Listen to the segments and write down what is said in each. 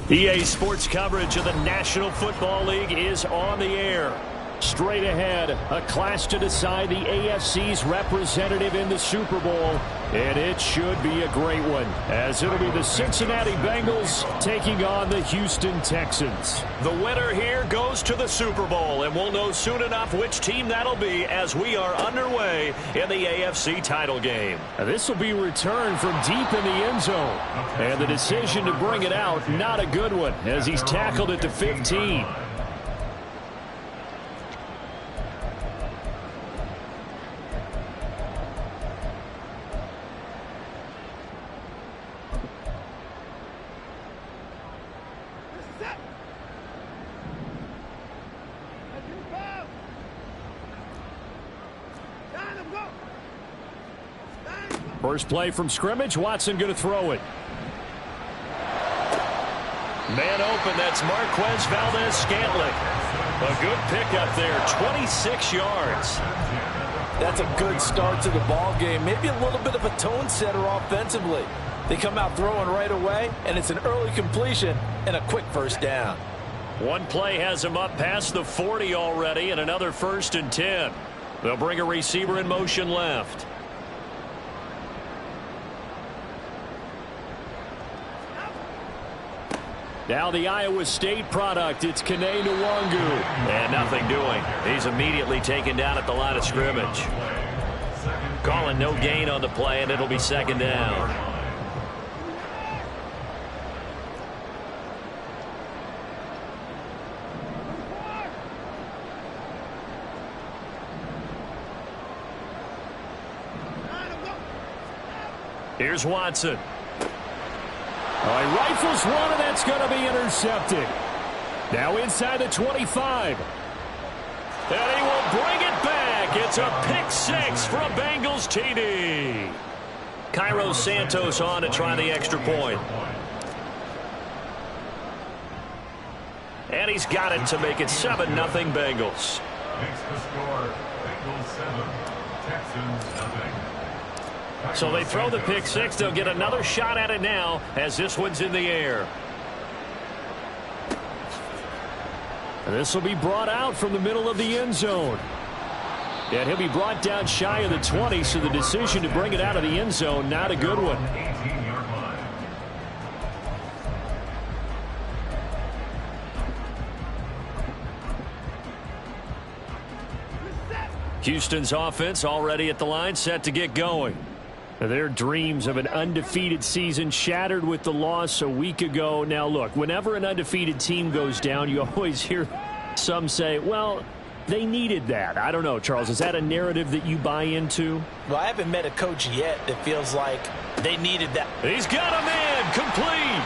EA Sports coverage of the National Football League is on the air. Straight ahead, a clash to decide the AFC's representative in the Super Bowl. And it should be a great one, as it'll be the Cincinnati Bengals taking on the Houston Texans. The winner here goes to the Super Bowl, and we'll know soon enough which team that'll be as we are underway in the AFC title game. This will be returned from deep in the end zone. And the decision to bring it out, not a good one, as he's tackled at the 15. First play from scrimmage, Watson going to throw it. Man open, that's Marquez Valdez-Scantling. A good pickup there, 26 yards. That's a good start to the ball game. Maybe a little bit of a tone setter offensively. They come out throwing right away, and it's an early completion and a quick first down. One play has him up past the 40 already, and another 1st and 10. They'll bring a receiver in motion left. Now the Iowa State product, it's Kene Nwangu. And nothing doing. He's immediately taken down at the line of scrimmage. Calling no gain on the play, and it'll be 2nd down. Here's Watson. Oh, he rifles one, and that's going to be intercepted. Now inside the 25. And he will bring it back. It's a pick 6 for a Bengals TD. Cairo Santos on to try the extra point. And he's got it to make it 7-0 Bengals. Makes the score Bengals 7, Texans nothing. So they throw the pick 6. They'll get another shot at it now as this one's in the air. This will be brought out from the middle of the end zone. And he'll be brought down shy of the 20, so the decision to bring it out of the end zone, not a good one. 18-yard line. Houston's offense already at the line, set to get going. Their dreams of an undefeated season shattered with the loss a week ago. Now, look, whenever an undefeated team goes down, you always hear some say, well, they needed that. I don't know, Charles. Is that a narrative that you buy into? Well, I haven't met a coach yet that feels like they needed that. He's got a man complete.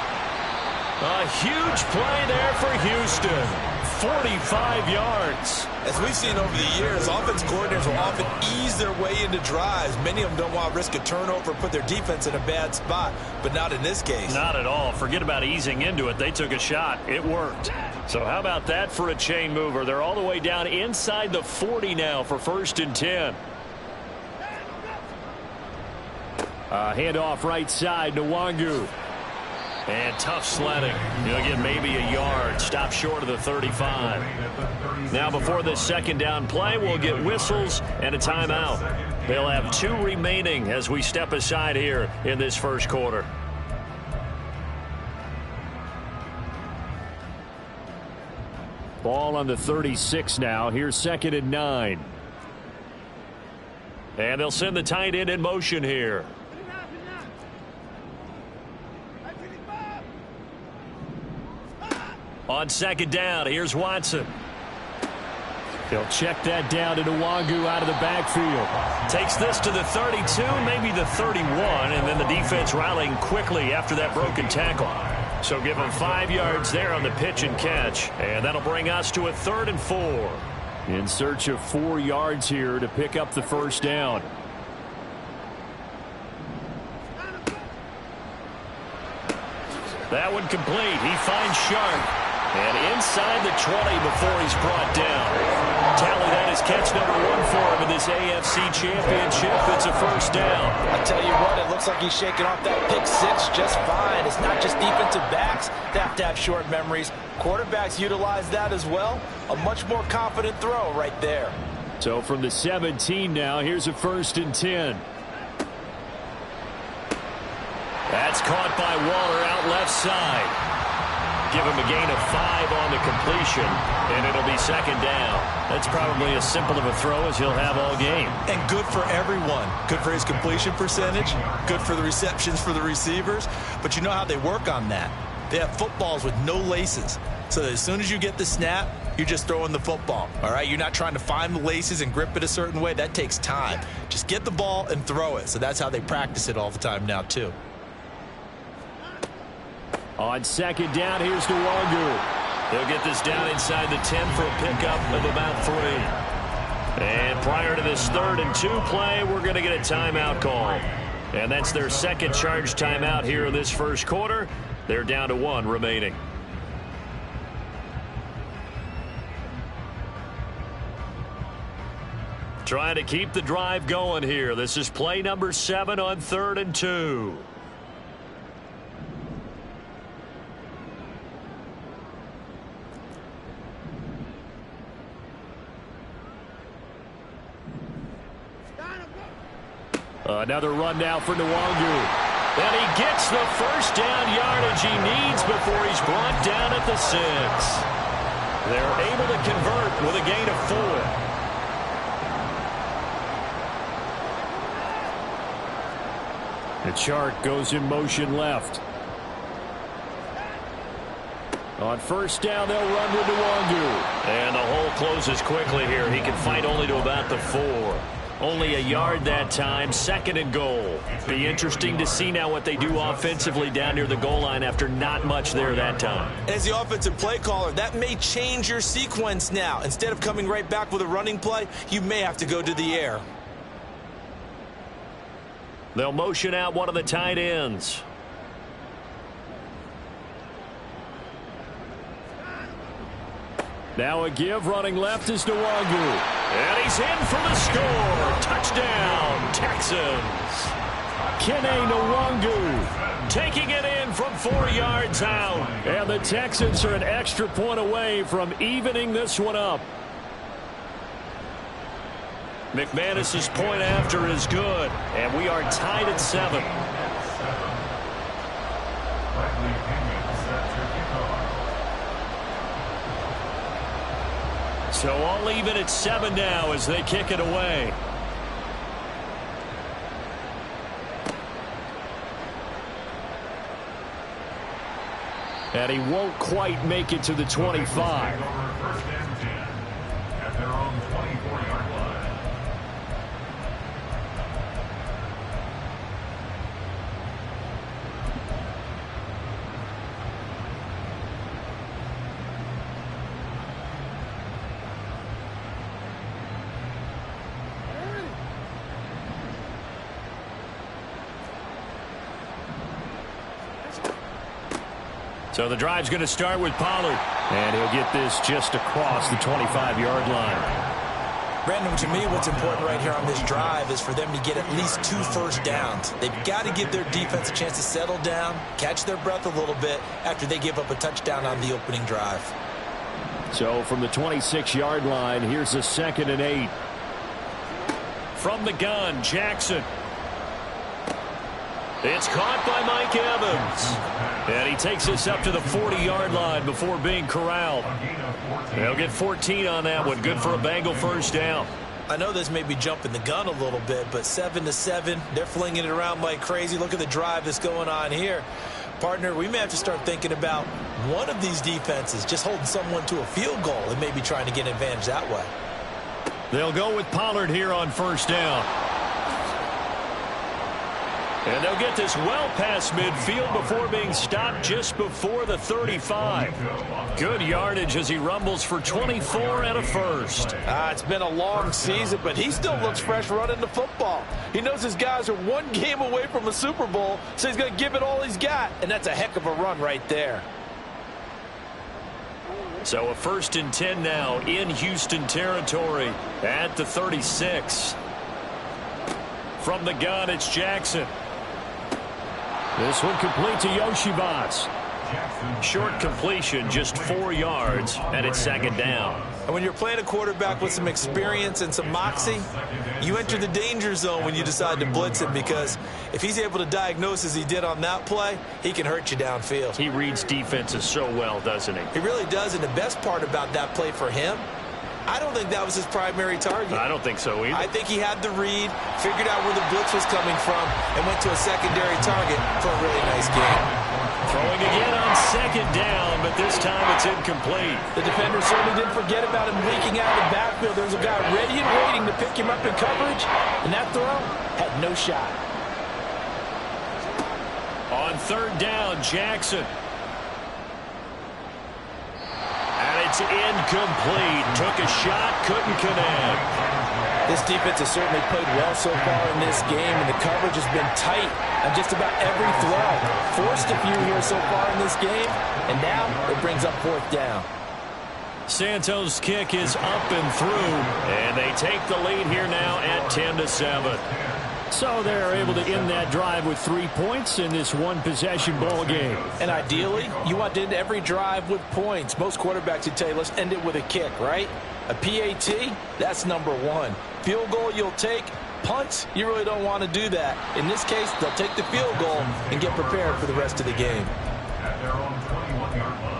A huge play there for Houston. 45 yards. As we've seen over the years, offense coordinators will often ease their way into drives. Many of them don't want to risk a turnover, put their defense in a bad spot, but not in this case. Not at all. Forget about easing into it. They took a shot. It worked. So how about that for a chain mover? They're all the way down inside the 40 now for 1st and 10. Handoff right side, Nwangu. And tough sledding. He'll get maybe a yard. Stop short of the 35. Now before this 2nd down play, we'll get whistles and a timeout. They'll have 2 remaining as we step aside here in this 1st quarter. Ball on the 36 now. Here's 2nd and 9. And they'll send the tight end in motion here. On 2nd down, here's Watson. They'll check that down to Nwangu out of the backfield. Takes this to the 32, maybe the 31, and then the defense rallying quickly after that broken tackle. So give them 5 yards there on the pitch and catch, and that'll bring us to a 3rd and 4. In search of 4 yards here to pick up the 1st down. That one complete. He finds Sharp. And inside the 20 before he's brought down. tally that as catch number 1 for him in this AFC Championship. It's a first down. I tell you what, it looks like he's shaking off that pick six just fine. It's not just defensive backs that have to have short memories. Quarterbacks utilize that as well. A much more confident throw right there. So from the 17 now, here's a 1st and 10. That's caught by Waller out left side. Give him a gain of 5 on the completion, and it'll be 2nd down. That's probably as simple of a throw as he'll have all game. And good for everyone. Good for his completion percentage. Good for the receptions for the receivers. But you know how they work on that. They have footballs with no laces. So that as soon as you get the snap, you're just throwing the football. All right? You're not trying to find the laces and grip it a certain way. That takes time. Just get the ball and throw it. So that's how they practice it all the time now, too. On 2nd down, here's Nwangu. They'll get this down inside the 10 for a pickup of about 3. And prior to this 3rd and 2 play, we're going to get a timeout call. And that's their 2nd charge timeout here in this 1st quarter. They're down to 1 remaining. Trying to keep the drive going here. This is play number 7 on 3rd and 2. Another run now for Nwangu. And he gets the 1st down yardage he needs before he's brought down at the 6. They're able to convert with a gain of 4. The chart goes in motion left. On 1st down, they'll run with Nwangu. And the hole closes quickly here. He can fight only to about the 4. Only a yard that time, 2nd and goal. Be interesting to see now what they do offensively down near the goal line after not much there that time. As the offensive play caller, that may change your sequence now. Instead of coming right back with a running play, you may have to go to the air. They'll motion out one of the tight ends. Now a give, running left is Nwangu. And he's in for the score. Touchdown, Texans. Kene Nwangu taking it in from 4 yards out. And the Texans are an extra point away from evening this one up. McManus's point after is good. And we are tied at 7. So all even at 7 now as they kick it away. And he won't quite make it to the 25. First and 10 at their own 24-yard line. So the drive's going to start with Pollard. And he'll get this just across the 25-yard line. Brandon, to me, what's important right here on this drive is for them to get at least 2 first downs. They've got to give their defense a chance to settle down, catch their breath a little bit after they give up a touchdown on the opening drive. So from the 26-yard line, here's a 2nd and 8. From the gun, Jackson. It's caught by Mike Evans. And he takes us up to the 40-yard line before being corralled. They'll get 14 on that one. Good for a Bengal first down. I know this may be jumping the gun a little bit, but 7-7, they're flinging it around like crazy. Look at the drive that's going on here. Partner, we may have to start thinking about one of these defenses just holding someone to a field goal and maybe trying to get an advantage that way. They'll go with Pollard here on first down. And they'll get this well past midfield before being stopped just before the 35. Good yardage as he rumbles for 24 and a first. It's been a long season, but he still looks fresh running the football. He knows his guys are 1 game away from a Super Bowl, so he's going to give it all he's got. And that's a heck of a run right there. So a 1st and 10 now in Houston territory at the 36. From the gun, it's Jackson. This one complete to Yoshibas. Short completion, just 4 yards, and it's 2nd down. And when you're playing a quarterback with some experience and some moxie, you enter the danger zone when you decide to blitz him, because if he's able to diagnose as he did on that play, he can hurt you downfield. He reads defenses so well, doesn't he? He really does, and the best part about that play for him, I don't think that was his primary target. I don't think so either. I think he had the read, figured out where the blitz was coming from, and went to a secondary target for a really nice game. Throwing again on 2nd down, but this time it's incomplete. The defender certainly didn't forget about him leaking out of the backfield. There's a guy ready and waiting to pick him up in coverage, and that throw had no shot. On 3rd down, Jackson. And it's incomplete. Took a shot, couldn't connect. This defense has certainly played well so far in this game, and the coverage has been tight on just about every throw. Forced a few here so far in this game, and now it brings up 4th down. Santos' kick is up and through, and they take the lead here now at 10-7. So they're able to end that drive with 3 points in this one-possession ball game. And ideally, you want to end every drive with points. Most quarterbacks would tell you, let's end it with a kick, right? A PAT, that's number 1. Field goal you'll take. Punts, you really don't want to do that. In this case, they'll take the field goal and get prepared for the rest of the game. At their own 21-yard line.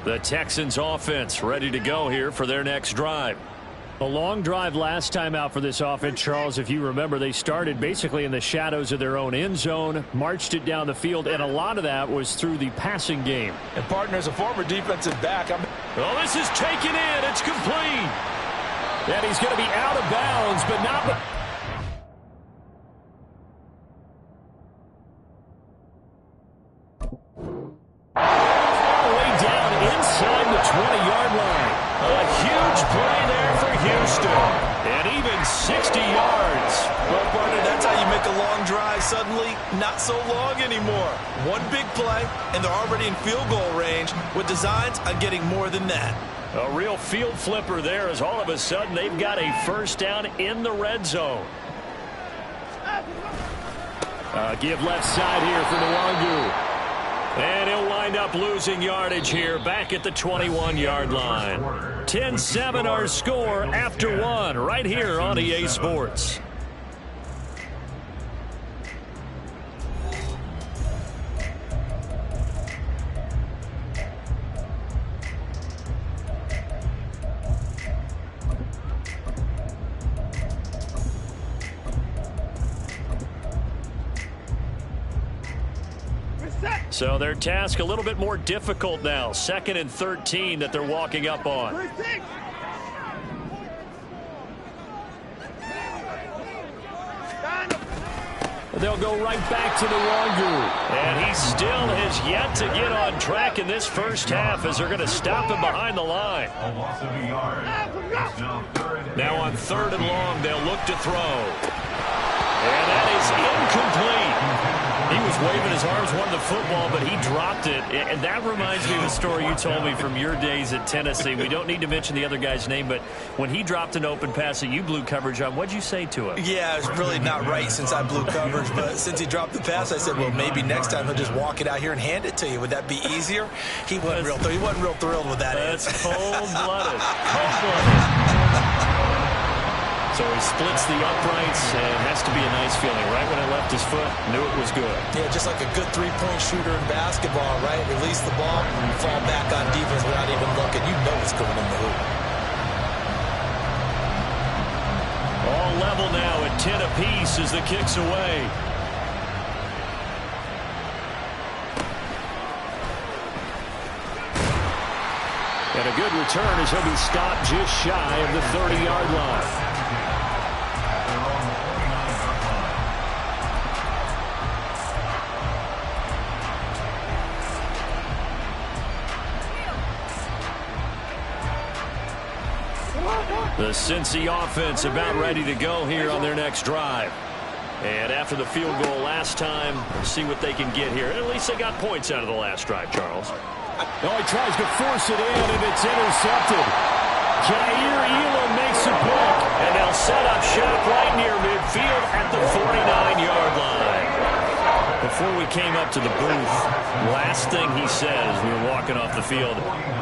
The Texans offense ready to go here for their next drive. A long drive last time out for this offense, Charles. If you remember, they started basically in the shadows of their own end zone, marched it down the field, and a lot of that was through the passing game. And partner, as a former defensive back, Oh, this is taken in. It's complete. And he's going to be out of bounds, but not... inside the 20-yard line. A huge play there for Houston. And even 60 yards. Well, partner, that's how you make a long drive suddenly not so long anymore. One big play, and they're already in field goal range with designs on getting more than that. A real field flipper there, as all of a sudden they've got a 1st down in the red zone. Give left side here for Nwangu. And he'll wind up losing yardage here back at the 21-yard line. 10-7 our score after 1 right here on EA Sports. So their task a little bit more difficult now. 2nd and 13 that they're walking up on. They'll go right back to Nwangu. And he still has yet to get on track in this first half as they're going to stop him behind the line. A loss of a yard. It's Now on 3rd and long, they'll look to throw. And that is incomplete. He was waving his arms, wanting the football, but he dropped it. And that reminds me of the story you told me from your days at Tennessee. We don't need to mention the other guy's name, but when he dropped an open pass that you blew coverage on, what'd you say to him? Yeah, it's really not right since I blew coverage, but since he dropped the pass, I said, well, maybe next time he'll just walk it out here and hand it to you. Would that be easier? He wasn't real thrilled with that. That's cold-blooded. Cold-blooded. So he splits the uprights, and it has to be a nice feeling. Right when I left his foot, knew it was good. Yeah, just like a good three-point shooter in basketball, right? Release the ball and fall back on defense without even looking. You know it's going in the hoop. All level now at 10 apiece as the kick's away. And a good return as he'll be stopped just shy of the 30-yard line. The Cincy offense about ready to go here on their next drive. And after the field goal last time, see what they can get here. At least they got points out of the last drive, Charles. Oh, he tries to force it in, and it's intercepted. Jair Elam makes a pick. And they'll set up shop right near midfield at the 49-yard line. Before we came up to the booth, last thing he said as we were walking off the field,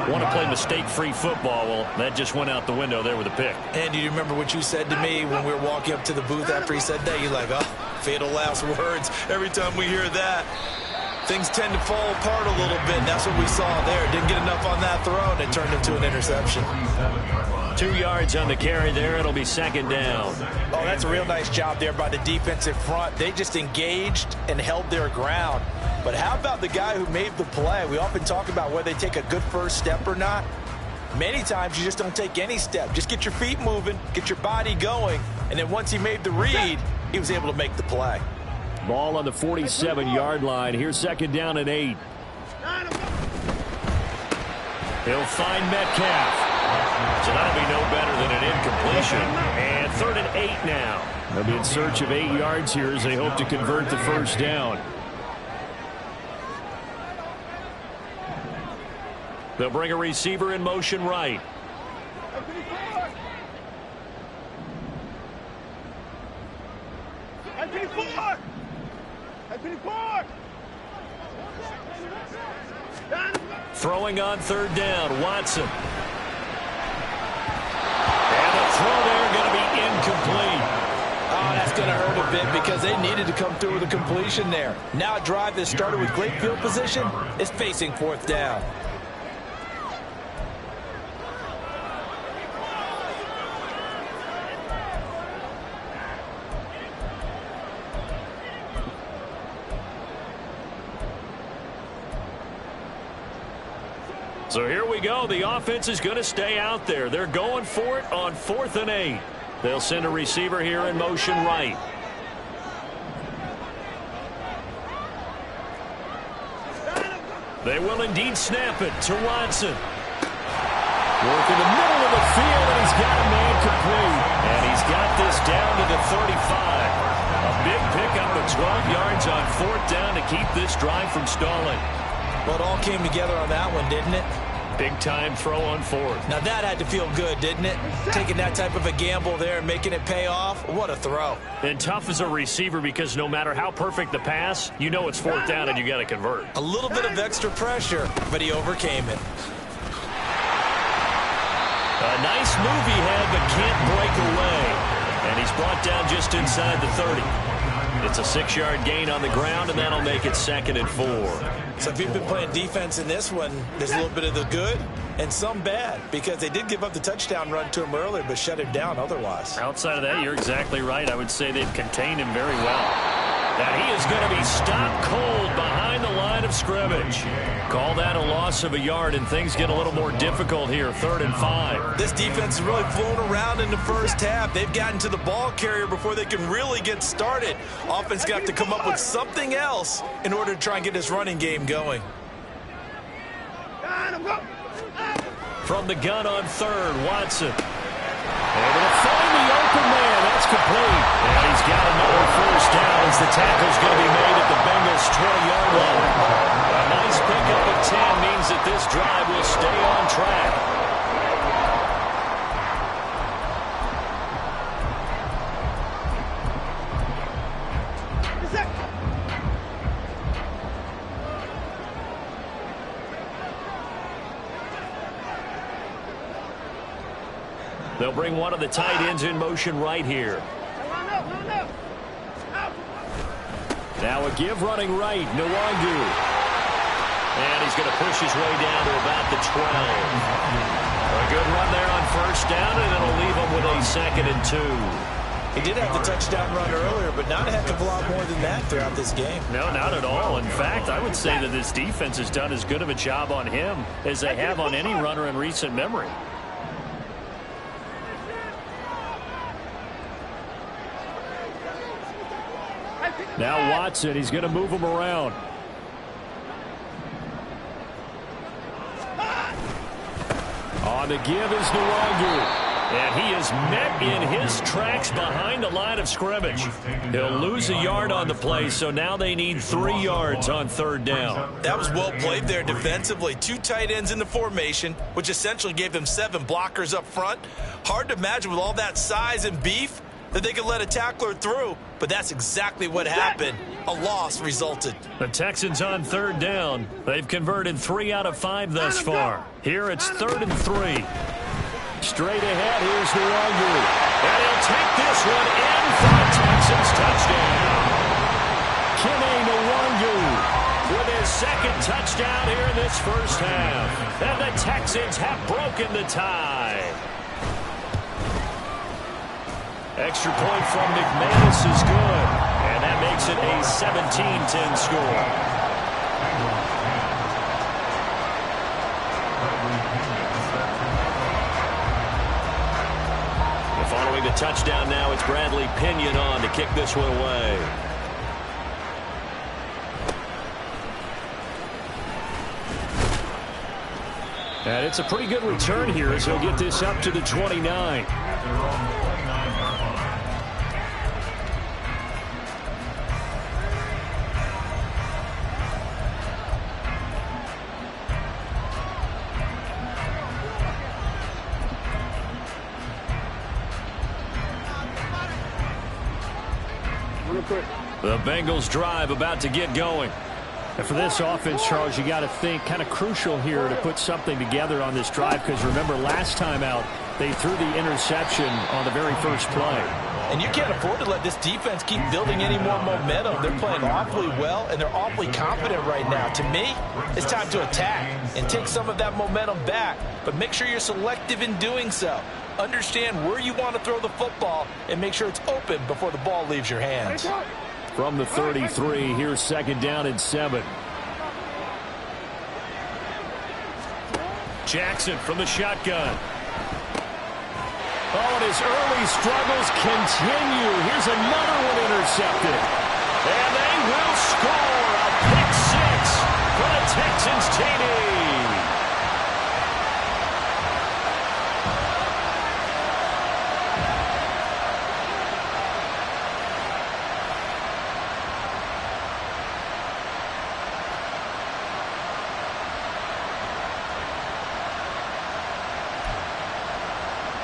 want to play mistake-free football. Well, that just went out the window there with a pick. And do you remember what you said to me when we were walking up to the booth after he said that? You're like, oh, fatal last words. Every time we hear that, things tend to fall apart a little bit. And that's what we saw there. Didn't get enough on that throw, and it turned into an interception. 2 yards on the carry there. It'll be second down. Oh, that's a real nice job there by the defensive front. They just engaged and held their ground. But how about the guy who made the play? We often talk about whether they take a good first step or not. Many times you just don't take any step. Just get your feet moving, get your body going, and then once he made the read, he was able to make the play. Ball on the 47-yard line. Here's second down and 8. He'll find Metcalf. So that'll be no better than an incompletion. And 3rd and 8 now. They'll be in search of 8 yards here as they hope to convert the first down. They'll bring a receiver in motion right. Throwing on 3rd down, Watson. And the throw there going to be incomplete. Oh, that's going to hurt a bit because they needed to come through with a completion there. Now a drive that started with great field position is facing 4th down. So here we go. The offense is going to stay out there. They're going for it on 4th and 8. They'll send a receiver here in motion right. They will indeed snap it to Watson. Work in the middle of the field, and he's got a man complete. And he's got this down to the 35. A big pickup of 12 yards on 4th down to keep this drive from stalling. Well, it all came together on that one, didn't it? Big-time throw on 4th. Now, that had to feel good, didn't it? Taking that type of a gamble there and making it pay off. What a throw. And tough as a receiver because no matter how perfect the pass, you know it's 4th down and you got to convert. A little bit of extra pressure, but he overcame it. A nice move he had, but can't break away. And he's brought down just inside the 30. It's a 6-yard gain on the ground, and that'll make it 2nd and 4. So if you've been playing defense in this one, there's a little bit of the good and some bad because they did give up the touchdown run to him earlier but shut him down otherwise. Outside of that, you're exactly right. I would say they've contained him very well. And he is going to be stopped cold behind the line of scrimmage. Call that a loss of a yard, and things get a little more difficult here, 3rd and 5. This defense has really flown around in the first half. They've gotten to the ball carrier before they can really get started. Offense got to come up with something else in order to try and get this running game going. From the gun on 3rd, Watson. Able to find the open man. That's complete. And he's got another first down as the tackle's going to be made at the Bengals' 20-yard line. A nice pickup of 10 means that this drive will stay on track. They'll bring one of the tight ends in motion right here. Now a give running right, Nwangu. And he's going to push his way down to about the 12. A good run there on 1st down, and it'll leave him with a 2nd and 2. He did have the touchdown run earlier, but not a heck of a lot more than that throughout this game. No, not at all. In fact, I would say that this defense has done as good of a job on him as they have on any runner in recent memory. Now Watson, he's going to move him around. On the give is Nwangu. And he is met in his tracks behind the line of scrimmage. He'll lose a yard on the play, so now they need 3 yards on 3rd down. That was well played there defensively. 2 tight ends in the formation, which essentially gave them 7 blockers up front. Hard to imagine with all that size and beef that they could let a tackler through, but that's exactly what happened. A loss resulted. The Texans on 3rd down. They've converted 3 out of 5 thus far. Here it's 3rd and 3. Straight ahead, here's Nwangu. And he'll take this one in for the Texans touchdown. Kene Nwangu with his 2nd touchdown here in this first half. And the Texans have broken the tie. Extra point from McManus is good. And that makes it a 17-10 score. Following the touchdown now, it's Bradley Pinion on to kick this one away. And it's a pretty good return here as he'll get this up to the 29. The Bengals drive about to get going. And for this offense, Charles, you got to think kind of crucial here to put something together on this drive, because remember last time out they threw the interception on the very first play. And you can't afford to let this defense keep building any more momentum. They're playing awfully well, and they're awfully confident right now. To me, it's time to attack and take some of that momentum back, but make sure you're selective in doing so. Understand where you want to throw the football and make sure it's open before the ball leaves your hands. From the 33, here's 2nd down and 7. Jackson from the shotgun. Oh, and his early struggles continue. Here's another one intercepted. And they will score a pick 6 for the Texans TD.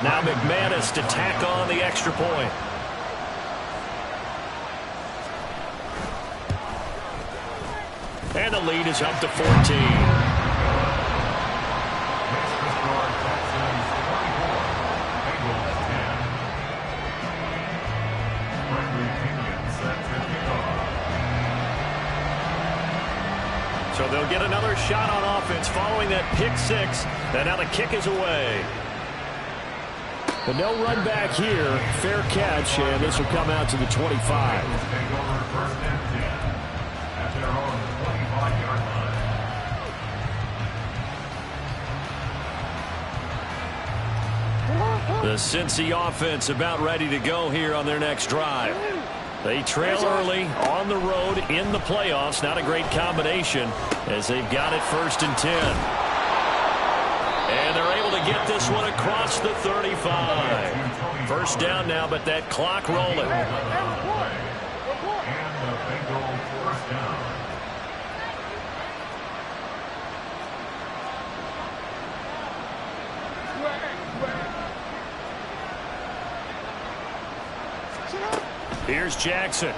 Now McManus to tack on the extra point. And the lead is up to 14. So they'll get another shot on offense following that pick 6. And now the kick is away. But no run back here. Fair catch, and this will come out to the 25. The Cincy offense about ready to go here on their next drive. They trail early on the road in the playoffs. Not a great combination as they've got it 1st and 10. And they're able to get this one across the 35. 1st down now, but that clock rolling. Here's Jackson.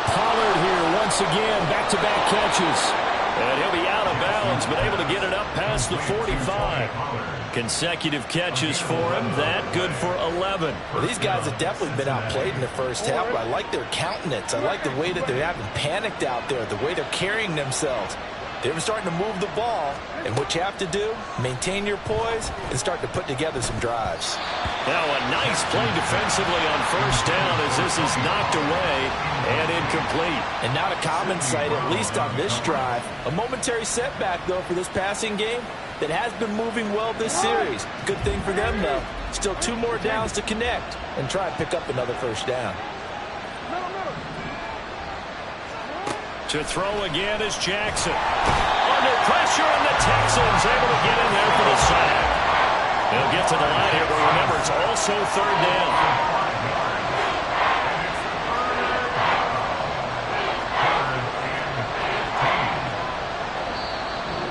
Pollard here once again, back-to-back catches. And he'll be out of bounds, but able to get it up past the 45. Consecutive catches for him. That good for 11. Well, these guys have definitely been outplayed in the first half, but I like their countenance. I like the way that they haven't panicked out there, the way they're carrying themselves. They're starting to move the ball, and what you have to do, maintain your poise and start to put together some drives. Now a nice play defensively on 1st down as this is knocked away and incomplete. And not a common sight, at least on this drive. A momentary setback, though, for this passing game that has been moving well this series. Good thing for them, though. Still 2 more downs to connect and try and pick up another 1st down. To throw again is Jackson. Under pressure, and the Texans able to get in there for the sack. also third down.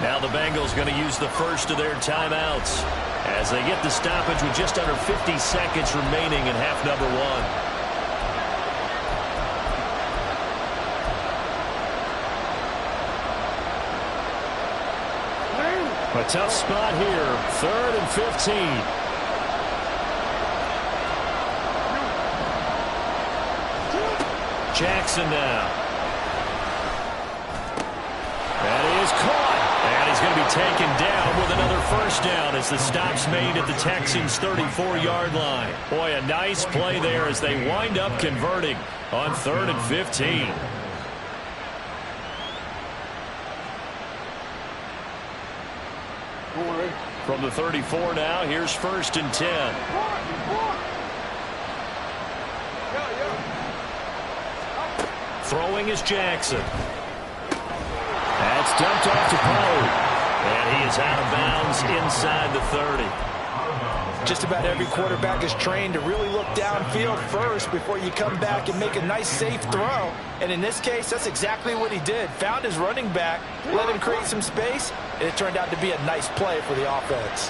Now the Bengals going to use the first of their timeouts as they get the stoppage with just under 50 seconds remaining in half number one. A tough spot here, 3rd and 15. Jackson now. And he is caught. And he's going to be taken down with another first down as the stop's made at the Texans' 34-yard line. Boy, a nice play there as they wind up converting on 3rd and 15. From the 34 now, here's 1st and 10. Throwing is Jackson. That's dumped off to Pollard. And he is out of bounds inside the 30. Just about every quarterback is trained to really look downfield first before you come back and make a nice, safe throw. And in this case, that's exactly what he did. Found his running back, let him create some space, and it turned out to be a nice play for the offense.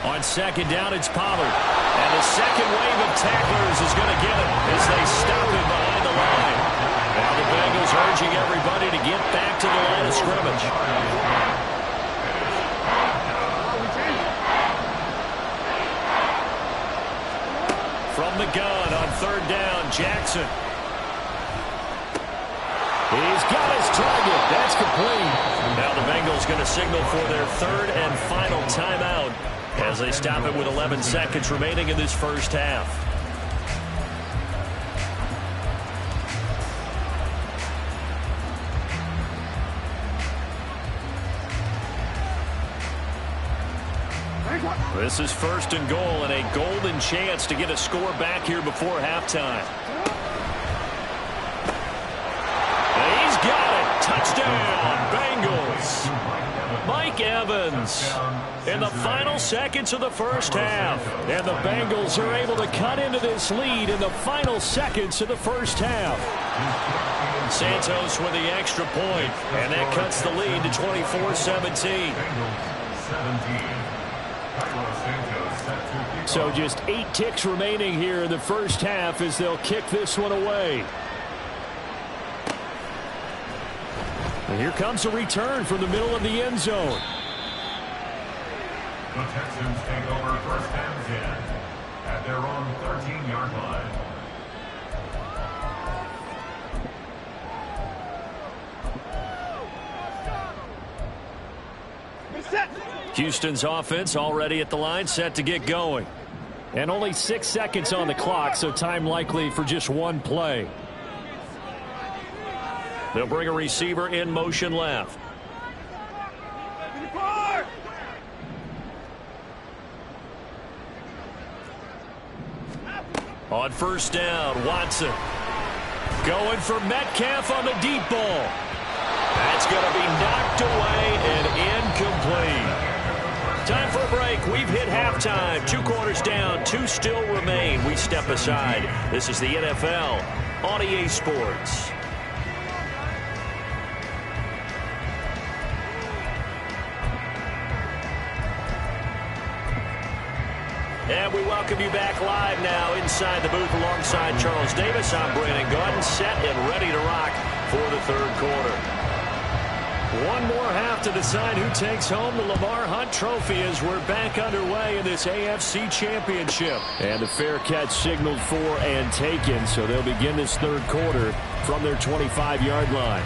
On 2nd down, it's Pollard. And the second wave of tacklers is going to get him as they stop him behind the line. Now the Bengals urging everybody to get back to the line of scrimmage. From the gun on 3rd down, Jackson. He's got his target. That's complete. Now the Bengals going to signal for their 3rd and final timeout as they stop it with 11 seconds remaining in this first half. This is 1st and goal and a golden chance to get a score back here before halftime. He's got it. Touchdown, Bengals. Mike Evans in the final seconds of the first half. And the Bengals are able to cut into this lead in the final seconds of the first half. Santos with the extra point, and that cuts the lead to 24-17. So just 8 ticks remaining here in the first half as they'll kick this one away. And here comes a return from the middle of the end zone. The Texans take over 1st and 10 at their own 13-yard line. Houston's offense already at the line, set to get going. And only 6 seconds on the clock, so time likely for just one play. They'll bring a receiver in motion left. On 1st down, Watson. Going for Metcalf on the deep ball. That's going to be knocked away and incomplete. Time for a break. We've hit halftime. 2 quarters down, 2 still remain. We step aside. This is the NFL on EA Sports. And we welcome you back live now inside the booth alongside Charles Davis. I'm Brandon Gaudin, set and ready to rock for the 3rd quarter. One more half to decide who takes home the Lamar Hunt Trophy as we're back underway in this AFC Championship. And the fair catch signaled for and taken, so they'll begin this 3rd quarter from their 25-yard line.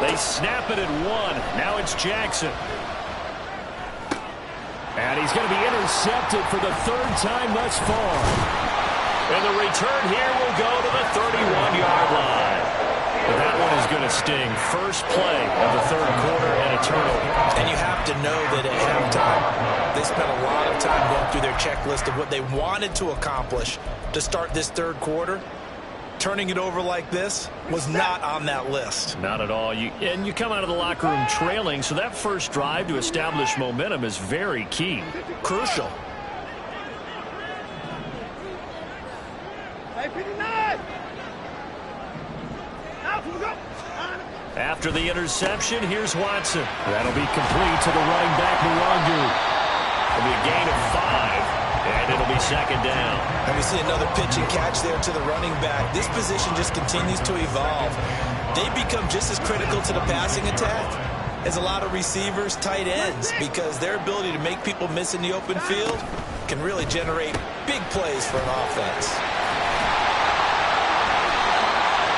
They snap it at 1. Now it's Jackson. And he's going to be intercepted for the 3rd time thus far. And the return here will go to the 31-yard line. But that one is going to sting. First play of the 3rd quarter and a turnover. And you have to know that at halftime, they spent a lot of time going through their checklist of what they wanted to accomplish to start this 3rd quarter. Turning it over like this was not on that list. Not at all. And you come out of the locker room trailing, so that first drive to establish momentum is very key. Crucial. After the interception, here's Watson. That'll be complete to the running back, Nwangu. It'll be a gain of 5. And it'll be 2nd down. And we see another pitch and catch there to the running back. This position just continues to evolve. They become just as critical to the passing attack as a lot of receivers, tight ends, because their ability to make people miss in the open field can really generate big plays for an offense.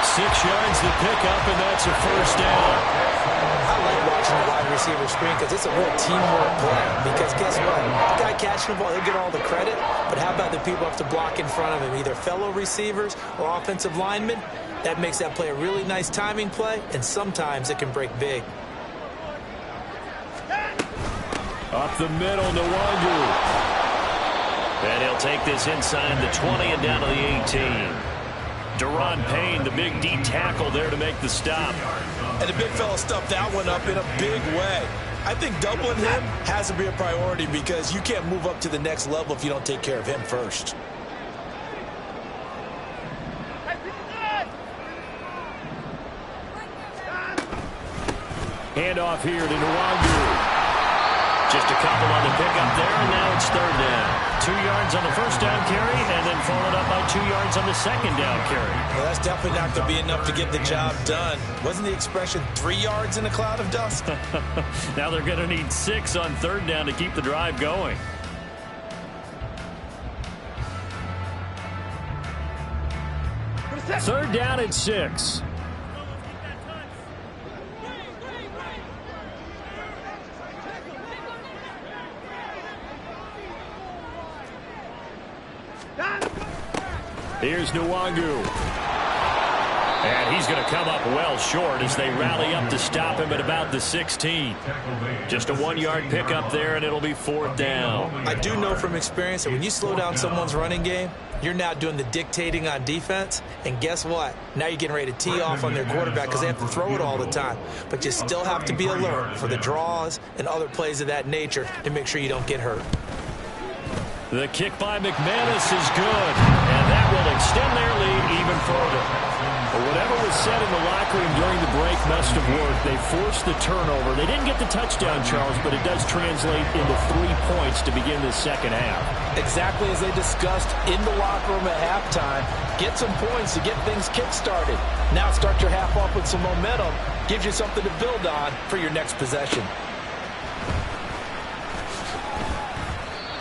6 yards to pick up, and that's a 1st down. I like watching the wide receiver screen because it's a real teamwork play. Because guess what? The guy catching the ball, he'll get all the credit. But how about the people who have to block in front of him, either fellow receivers or offensive linemen? That makes that play a really nice timing play, and sometimes it can break big. Up the middle, Nwangu. And he'll take this inside the 20 and down to the 18. Deron Payne, the big D tackle there to make the stop. And the big fella stuffed that one up in a big way. I think doubling him has to be a priority because you can't move up to the next level if you don't take care of him first. Handoff here to Nwangu. Just a couple on the pickup there, and now it's 3rd down. 2 yards on the 1st down carry, and then followed up by 2 yards on the 2nd down carry. Well, that's definitely not going to be enough to get the job done. Wasn't the expression 3 yards in a cloud of dust? Now they're going to need 6 on 3rd down to keep the drive going. Third down at 6. Here's Nwangu. And he's going to come up well short as they rally up to stop him at about the 16. Just a 1-yard pickup there, and it'll be 4th down. I do know from experience that when you slow down someone's running game, you're now doing the dictating on defense. And guess what? Now you're getting ready to tee off on their quarterback because they have to throw it all the time. But you still have to be alert for the draws and other plays of that nature to make sure you don't get hurt. The kick by McManus is good, and that will extend their lead even further. But whatever was said in the locker room during the break must have worked. They forced the turnover. They didn't get the touchdown, Charles, but it does translate into 3 points to begin the 2nd half. Exactly as they discussed in the locker room at halftime. Get some points to get things kick-started. Now start your half off with some momentum. Gives you something to build on for your next possession.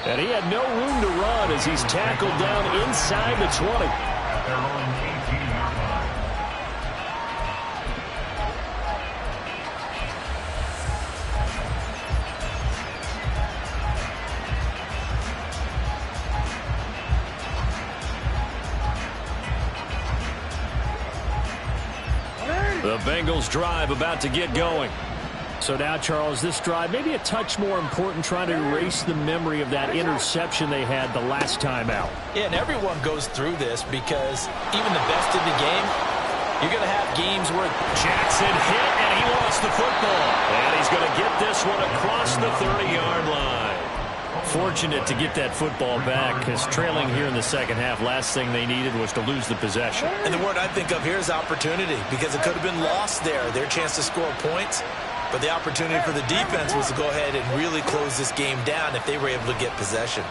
And he had no room to run as he's tackled down inside the 20. At their own 18-yard line. The Bengals drive about to get going. So now, Charles, this drive maybe a touch more important, trying to erase the memory of that interception they had the last time out. Yeah, and everyone goes through this because even the best in the game, you're going to have games where Jackson hit, and he lost the football. And he's going to get this one across the 30-yard line. Fortunate to get that football back because trailing here in the 2nd half, last thing they needed was to lose the possession. And the word I think of here is opportunity because it could have been lost there, their chance to score points. But the opportunity for the defense was to go ahead and really close this game down if they were able to get possession.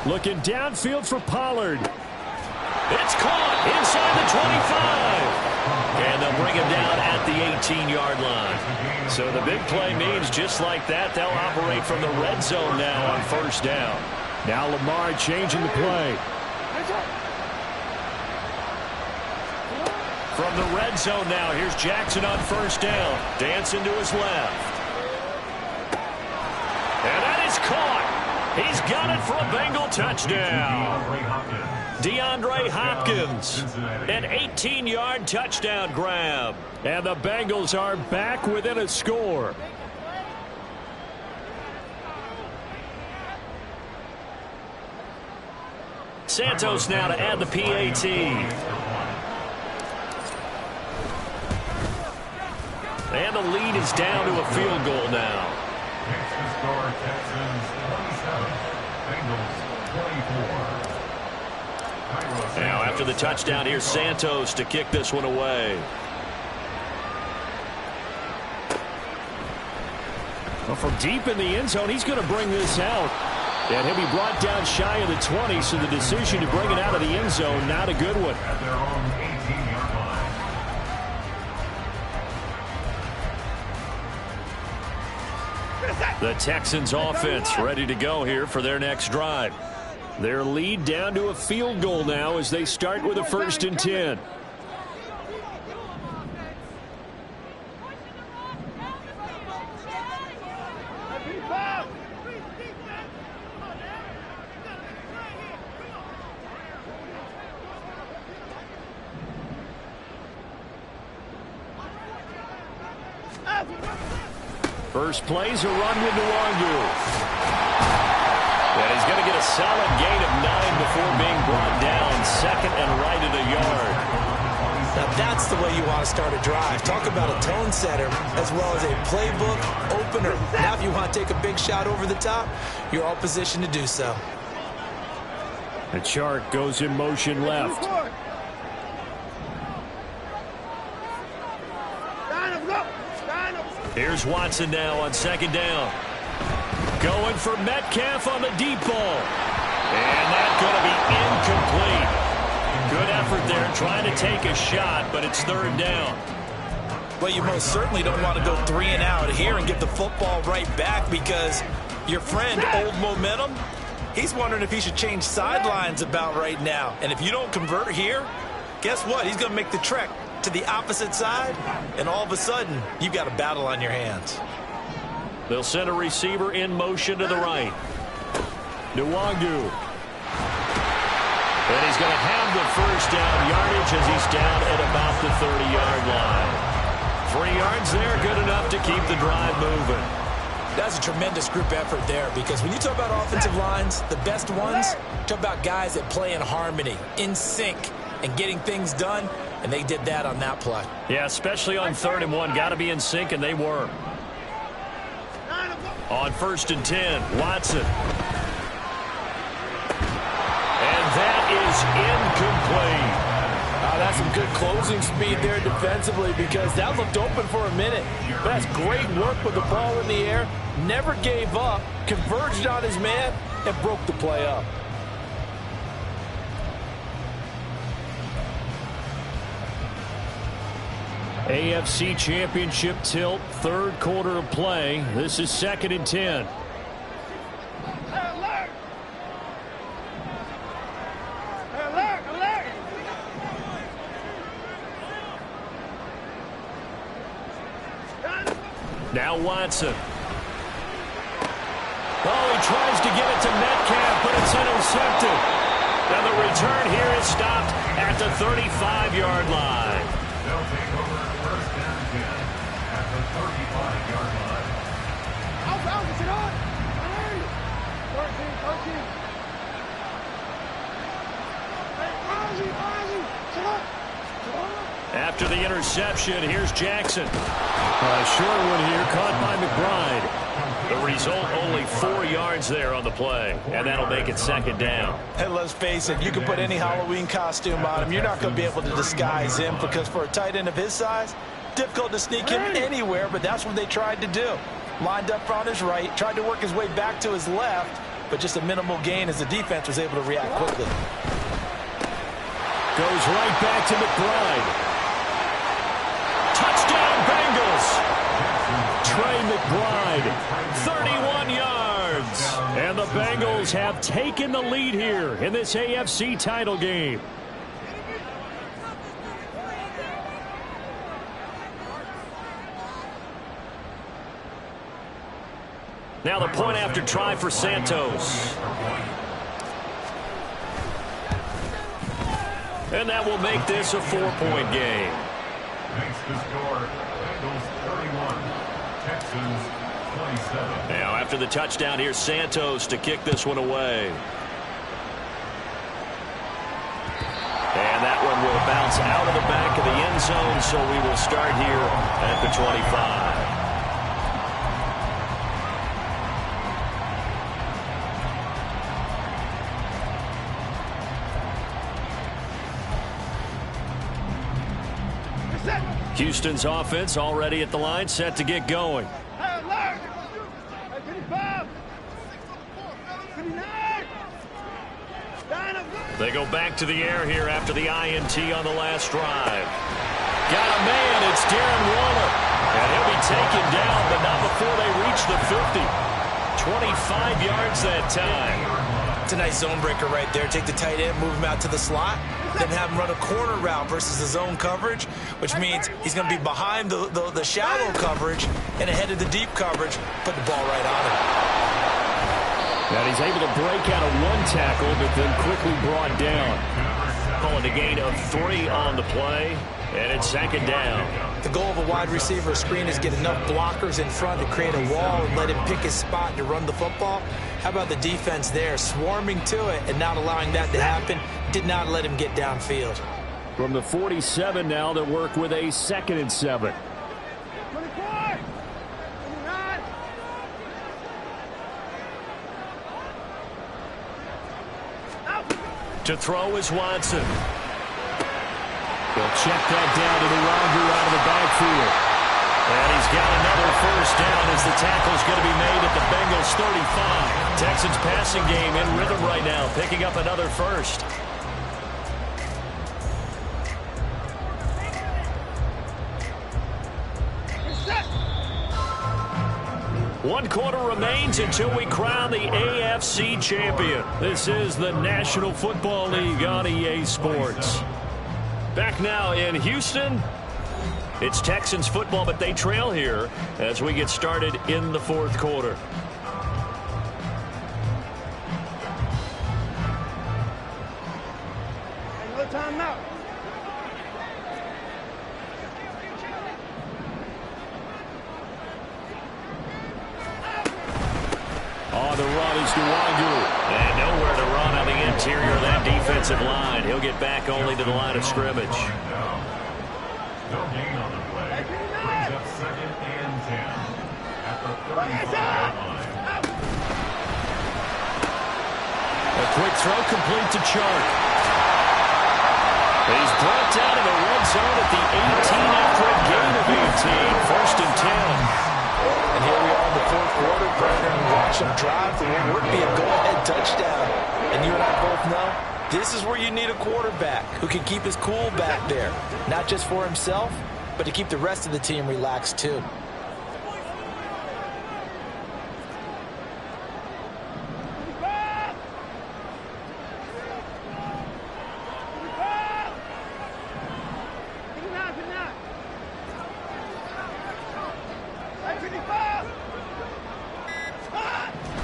Looking downfield for Pollard. It's caught inside the 25. And they'll bring him down at the 18-yard line. So the big play means just like that, they'll operate from the red zone now on 1st down. Now Lamar changing the play. From the red zone now, here's Jackson on first down. Dancing to his left. And that is caught. He's got it for a Bengal touchdown. DeAndre Hopkins, an 18-yard touchdown grab. And the Bengals are back within a score. Santos now to add the PAT. And the lead is down to a field goal now. Next to score, Texans 27, Bengals 24. Now after the touchdown, here's Santos to kick this one away. Well, from deep in the end zone, he's going to bring this out. And he'll be brought down shy of the 20, so the decision to bring it out of the end zone, not a good one. At their own 18-yard line. The Texans offense ready to go here for their next drive. Their lead down to a field goal now as they start with a 1st and 10. First play's a run with Nwangu. And he's going to get a solid gain of 9 before being brought down. 2nd and right at a yard. Now that's the way you want to start a drive. Talk about a tone setter as well as a playbook opener. Now if you want to take a big shot over the top, you're all positioned to do so. The chart goes in motion left. Here's Watson now on 2nd down. Going for Metcalf on the deep ball. And that's going to be incomplete. Good effort there trying to take a shot, but it's 3rd down. Well, you most certainly don't want to go 3 and out here and get the football right back because your friend, Old Momentum, he's wondering if he should change sidelines about right now. And if you don't convert here, guess what? He's going to make the trek to the opposite side, and all of a sudden, you've got a battle on your hands. They'll send a receiver in motion to the right. Nwangu. And he's going to have the 1st down yardage as he's down at about the 30-yard line. 3 yards there, good enough to keep the drive moving. That's a tremendous group effort there because when you talk about offensive lines, the best ones, talk about guys that play in harmony, in sync, and getting things done. And they did that on that play. Yeah, especially on 3rd and 1. Got to be in sync, and they were. On 1st and 10, Watson. And that is incomplete. That's some good closing speed there defensively because that looked open for a minute. But that's great work with the ball in the air. Never gave up, converged on his man, and broke the play up. AFC Championship tilt, 3rd quarter of play. This is 2nd and 10. Now Watson. Oh, he tries to get it to Metcalf, but it's intercepted. And the return here is stopped at the 35-yard line. They'll take over 1st and 10 at the 35-yard line. After the interception, here's Jackson. A short one here, caught by McBride. The result, only 4 yards there on the play, and that'll make it 2nd down. And let's face it, you can put any Halloween costume on him. You're not going to be able to disguise him because for a tight end of his size, difficult to sneak him anywhere, but that's what they tried to do. Lined up on his right, tried to work his way back to his left, but just a minimal gain as the defense was able to react quickly. Goes right back to McBride. Touchdown, Bengals. Trey McBride, 31 yards. And the Bengals have taken the lead here in this AFC title game. Now the point after try for Santos. And that will make this a 4-point game. Makes the score Bengals 31, Texans 27. Now after the touchdown, here's Santos to kick this one away. And that one will bounce out of the back of the end zone, so we will start here at the 25. Houston's offense already at the line, set to get going. They go back to the air here after the INT on the last drive. Got a man, it's Darren Waller. And he'll be taken down, but not before they reach the 50. 25 yards that time. It's a nice zone breaker right there. Take the tight end, move him out to the slot, then have him run a corner route versus the zone coverage, which means he's going to be behind the shallow coverage and ahead of the deep coverage. Put the ball right on him. And he's able to break out of one tackle, but then quickly brought down. Calling a gain of 3 on the play, and it's second down. The goal of a wide receiver screen is get enough blockers in front to create a wall and let him pick his spot to run the football. How about the defense there, swarming to it and not allowing that to happen? Did not let him get downfield. From the 47 now, they work with a 2nd and 7. To throw is Watson. He'll check that down to the Roger out of the backfield. And he's got another first down as the tackle's going to be made at the Bengals 35. Texans passing game in rhythm right now, picking up another first. One quarter remains until we crown the AFC champion. This is the National Football League on EA Sports. Back now in Houston. It's Texans football, but they trail here as we get started in the 4th quarter. No timeout. On the run is Duwangu. And nowhere to run on the interior of that defensive line. He'll get back only to the line of scrimmage. No gain on the play. Brings up 2nd and 10 at the 35-yard line. A quick throw complete to Chark. He's brought down in the red zone at the 18 after a gain of 18. 1st and 10. And here we are in the 4th quarter, Brenner, and watch them drive for what would be a go-ahead touchdown. And you and I both know, this is where you need a quarterback who can keep his cool back there. Not just for himself, but to keep the rest of the team relaxed too.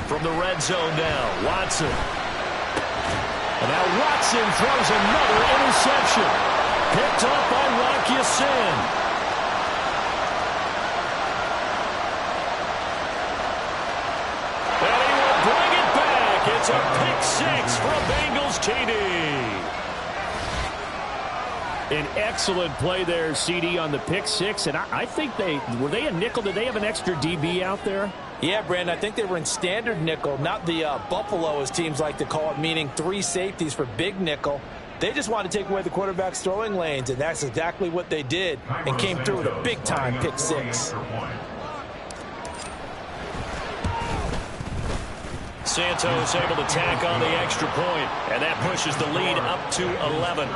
From the red zone now, Watson. And now Watson throws another interception. Picked up by Rock Ya-Sin. And he will bring it back. It's a pick 6 for a Bengals TD. An excellent play there, CD, on the pick 6. And I think were they a nickel? Did they have an extra DB out there? Yeah, Brandon, I think they were in standard nickel, not the Buffalo, as teams like to call it, meaning 3 safeties for big nickel. They just wanted to take away the quarterback's throwing lanes, and that's exactly what they did, and came through with a big-time pick 6. Santos able to tack on the extra point, and that pushes the lead up to 11.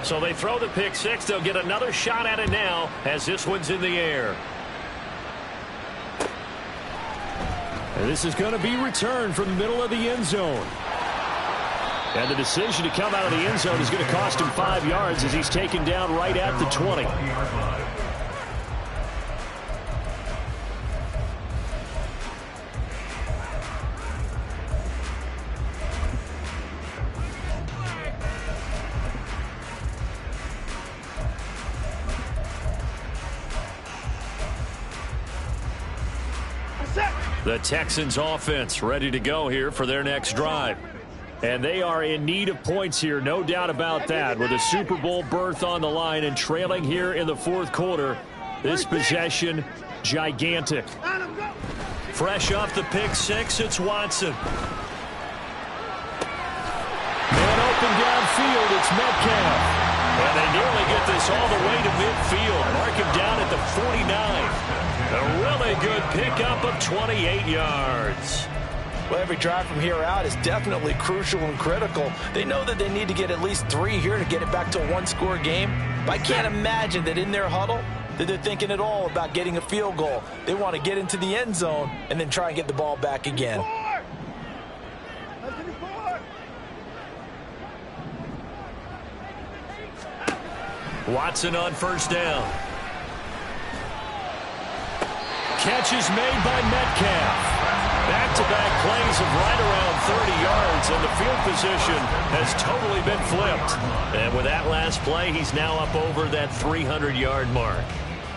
So they throw the pick 6. They'll get another shot at it now as this one's in the air. And this is going to be returned from the middle of the end zone. And the decision to come out of the end zone is going to cost him 5 yards as he's taken down right at the 20. The Texans offense ready to go here for their next drive. And they are in need of points here, no doubt about that. With a Super Bowl berth on the line and trailing here in the fourth quarter, this possession gigantic. Fresh off the pick six, it's Watson. Man open downfield, it's Metcalf. And they nearly get this all the way to midfield. Mark him down at the 49. A really good pickup of 28 yards. Well, every drive from here out is definitely crucial and critical. They know that they need to get at least 3 here to get it back to a one-score game. But I can't imagine that in their huddle that they're thinking at all about getting a field goal. They want to get into the end zone and then try and get the ball back again. Watson on first down. Catch is made by Metcalf. Back-to-back plays of right around 30 yards, and the field position has totally been flipped. And with that last play, he's now up over that 300-yard mark.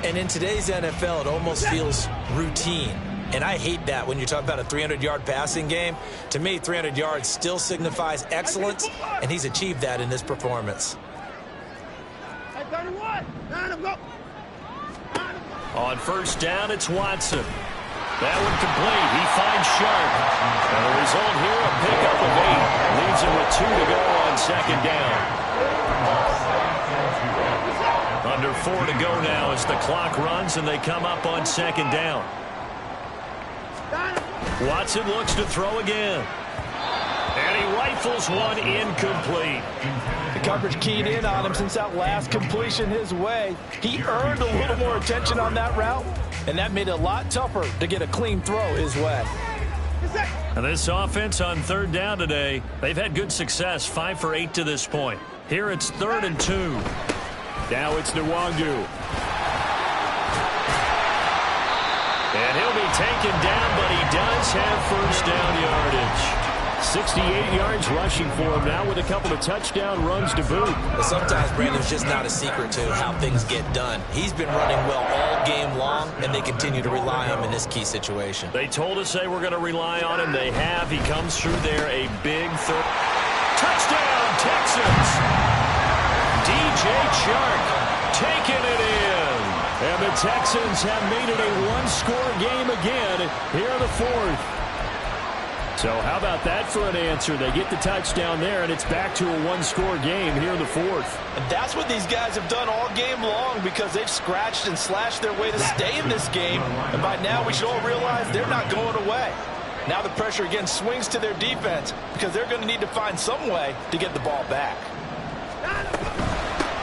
And in today's NFL, it almost feels routine. And I hate that when you talk about a 300-yard passing game. To me, 300 yards still signifies excellence, and he's achieved that in this performance. On first down, it's Watson. That one complete. He finds Sharp. And the result here, a pickup of 8. Leaves him with 2 to go on second down. Under 4 to go now as the clock runs and they come up on second down. Watson looks to throw again. And he rifles one incomplete. The coverage keyed in on him since that last completion his way. He earned a little more attention on that route, and that made it a lot tougher to get a clean throw his way. And this offense on third down today, they've had good success, 5 for 8 to this point. Here it's 3rd and 2. Now it's Nwangu. And he'll be taken down, but he does have first down yardage. 68 yards rushing for him now with a couple of touchdown runs to boot. But sometimes, Brandon's just not a secret to how things get done. He's been running well all game long, and they continue to rely on him in this key situation. They told us they were going to rely on him. They have. He comes through there, a big third. Touchdown, Texans! DJ Chark taking it in. And the Texans have made it a one-score game again here in the fourth. So how about that for an answer? They get the touchdown there, and it's back to a one-score game here in the fourth. And that's what these guys have done all game long because they've scratched and slashed their way to stay in this game. And by now, we should all realize they're not going away. Now the pressure again swings to their defense because they're going to need to find some way to get the ball back.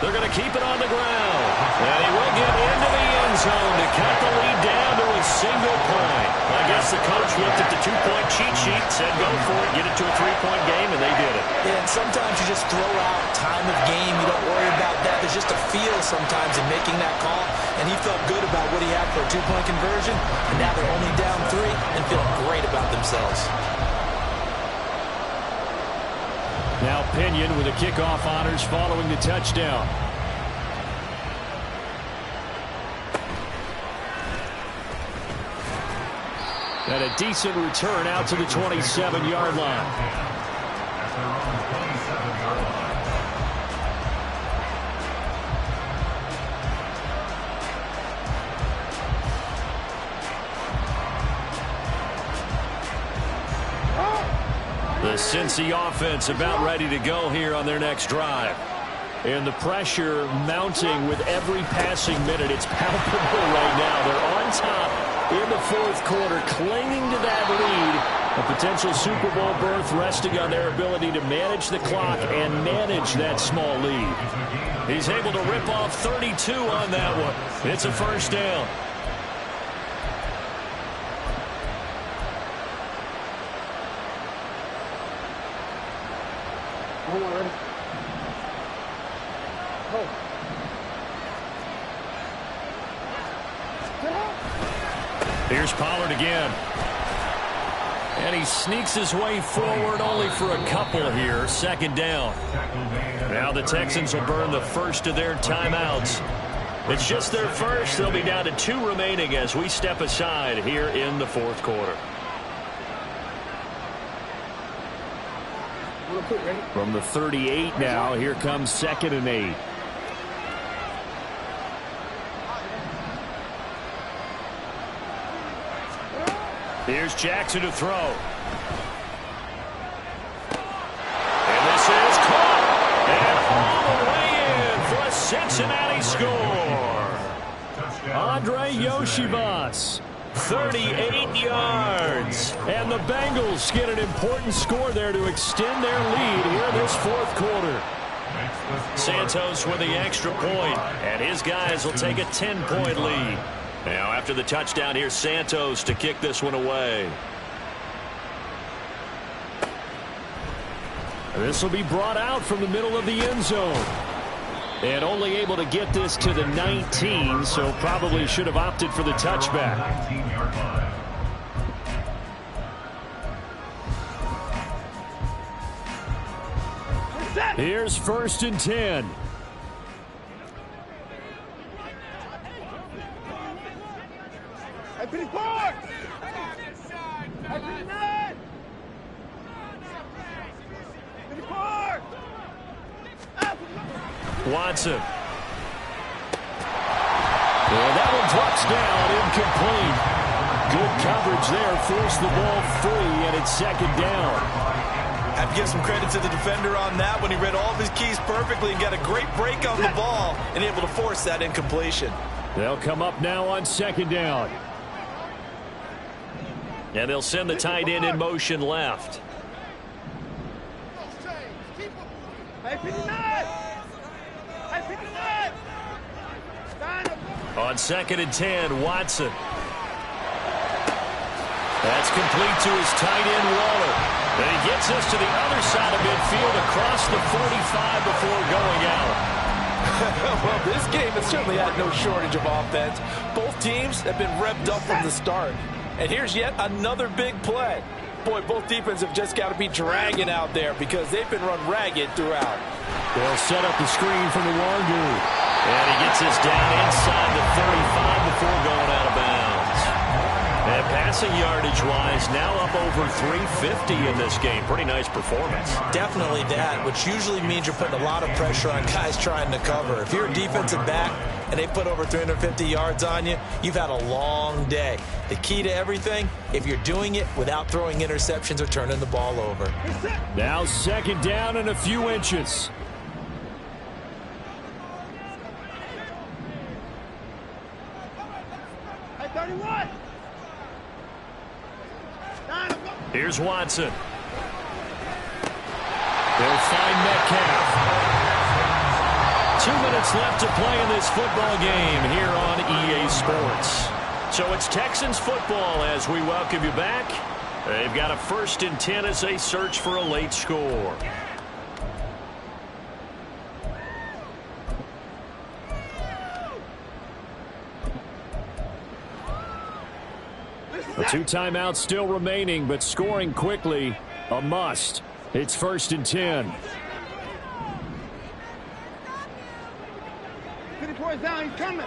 They're going to keep it on the ground. And he will get into the end zone to cut the lead down to a single point. I guess the coach looked at the two-point cheat sheet, said go for it, get it to a three-point game, and they did it. Yeah, and sometimes you just throw out time of game. You don't worry about that. There's just a feel sometimes in making that call. And he felt good about what he had for a two-point conversion. And now they're only down 3 and feeling great about themselves. Now Pinion with the kickoff honors following the touchdown. And a decent return out to the 27-yard line. The Cincy offense about ready to go here on their next drive. And the pressure mounting with every passing minute. It's palpable right now. They're on top in the fourth quarter, clinging to that lead. A potential Super Bowl berth resting on their ability to manage the clock and manage that small lead. He's able to rip off 32 on that one. It's a first down. Here's Pollard again. And he sneaks his way forward only for a couple here. Second down. Now the Texans will burn the first of their timeouts. It's just their first. They'll be down to 2 remaining as we step aside here in the fourth quarter. From the 38 now, here comes 2nd and 8. Here's Jackson to throw. And this is caught. And all the way in for a Cincinnati score. Andre Yoshibas, 38 yards. And the Bengals get an important score there to extend their lead here in this 4th quarter. Santos with the extra point, and his guys will take a 10-point lead. Now, after the touchdown, here's Santos to kick this one away. This will be brought out from the middle of the end zone. And only able to get this to the 19, so probably should have opted for the touchback. 19-yard line. Here's 1st and 10. Watson. And that one drops down, incomplete. Good coverage there, forced the ball free, and it's 2nd down. Have to give some credit to the defender on that when he read all of his keys perfectly and got a great break on the ball and able to force that incompletion. They'll come up now on 2nd down. And they'll send the tight end in motion left. On 2nd and 10, Watson. That's complete to his tight end, Waller. And he gets us to the other side of midfield across the 45 before going out. Well, this game has certainly had no shortage of offense. Both teams have been revved up from the start. And here's yet another big play. Boy, both defenses have just got to be dragging out there because they've been run ragged throughout. They'll set up the screen from the Wangu. And he gets us down inside the 35 before going out of bounds. And passing yardage-wise, now up over 350 in this game. Pretty nice performance. Definitely that, which usually means you're putting a lot of pressure on guys trying to cover. If you're a defensive back and they put over 350 yards on you, you've had a long day. The key to everything, if you're doing it without throwing interceptions or turning the ball over. Now 2nd down and a few inches. Here's Watson. They'll find Metcalf. 2 minutes left to play in this football game here on EA Sports. So it's Texans football as we welcome you back. They've got a 1st and 10 as they search for a late score. The 2 timeouts still remaining, but scoring quickly, a must. It's 1st and 10. Down, he's coming.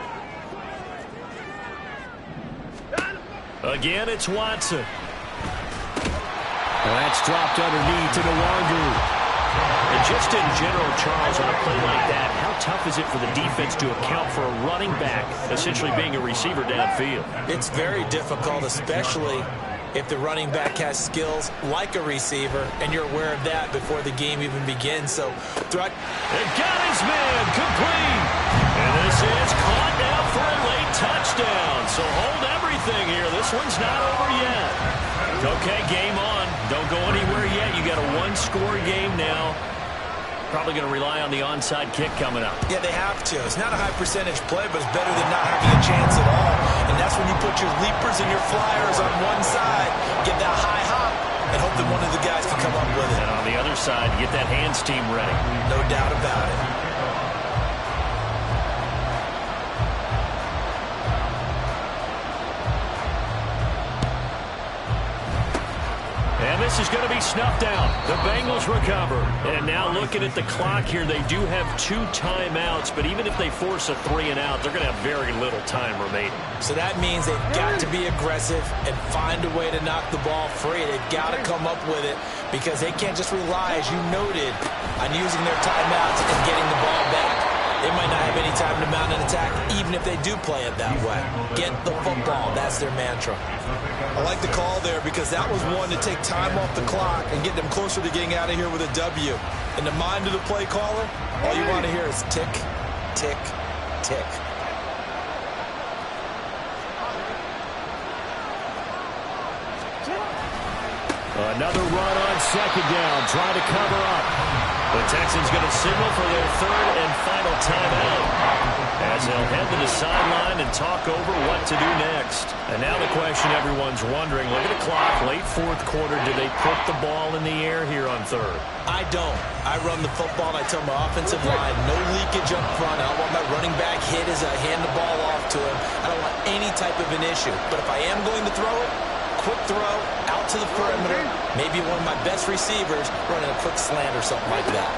Again, it's Watson. That's dropped underneath to Nwangu. And just in general, Charles, on a play like that, how tough is it for the defense to account for a running back essentially being a receiver downfield? It's very difficult, especially if the running back has skills like a receiver, and you're aware of that before the game even begins. So, and got his man complete. And this is caught now for a late touchdown. So hold everything here. This one's not over yet. Okay, game on. Don't go anywhere yet. You got a 1-score game now. Probably going to rely on the onside kick coming up. Yeah, they have to. It's not a high percentage play, but it's better than not having a chance at all. And that's when you put your leapers and your flyers on one side, get that high hop, and hope that one of the guys can come up with it. And on the other side, get that hands team ready. No doubt about it. And And this is going to be snuffed out. The Bengals recover. And now looking at the clock here, they do have 2 timeouts, but even if they force a 3-and-out, they're going to have very little time remaining. So that means they've got to be aggressive and find a way to knock the ball free. They've got to come up with it because they can't just rely, as you noted, on using their timeouts and getting the ball back. They might not have any time to mount an attack, even if they do play it that way. Get the football. That's their mantra. I like the call there because that was one to take time off the clock and get them closer to getting out of here with a W. In the mind of the play caller, all you want to hear is tick, tick, tick. Another run on second down, trying to cover up. The Texans going to signal for their 3rd and final timeout as they'll head to the sideline and talk over what to do next. And now the question everyone's wondering, look at the clock, late 4th quarter, do they put the ball in the air here on 3rd? I don't. I run the football, and I tell my offensive line, no leakage up front. I don't want my running back hit as I hand the ball off to him. I don't want any type of an issue. But if I am going to throw it, quick throw, out to the perimeter, maybe one of my best receivers running a quick slant or something like that.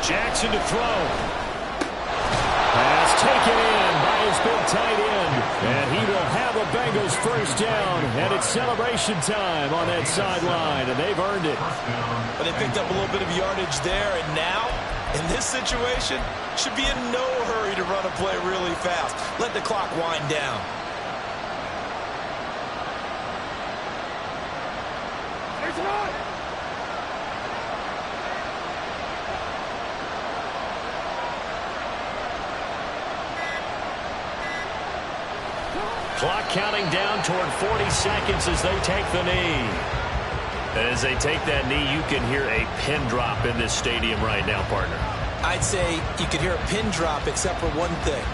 Jackson to throw. Pass taken in by his big tight end. And he will have a Bengals first down. And it's celebration time on that sideline. And they've earned it. But they picked up a little bit of yardage there. And now, in this situation, should be in no hurry to run a play really fast. Let the clock wind down. Clock counting down toward 40 seconds as they take the knee. As they take that knee, you can hear a pin drop in this stadium right now, partner. I'd say you could hear a pin drop except for one thing.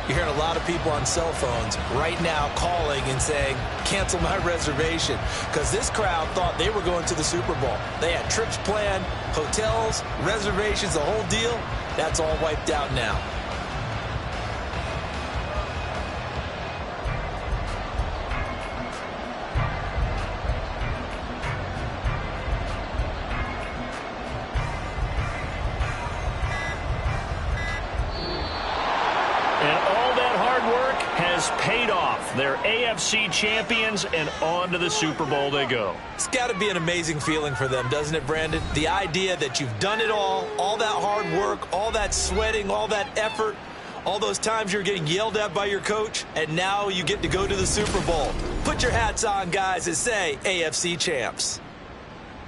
You're hearing a lot of people on cell phones right now calling and saying, cancel my reservation, because this crowd thought they were going to the Super Bowl. They had trips planned, hotels, reservations, the whole deal. That's all wiped out now. Paid off. They're AFC champions, and on to the Super Bowl they go. It's got to be an amazing feeling for them, doesn't it, Brandon? The idea that you've done it all that hard work, all that sweating, all that effort, all those times you're getting yelled at by your coach, and now you get to go to the Super Bowl. Put your hats on, guys, and say AFC champs.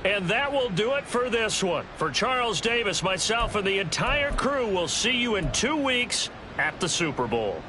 And that will do it for this one. For Charles Davis, myself, and the entire crew, we'll see you in 2 weeks at the Super Bowl.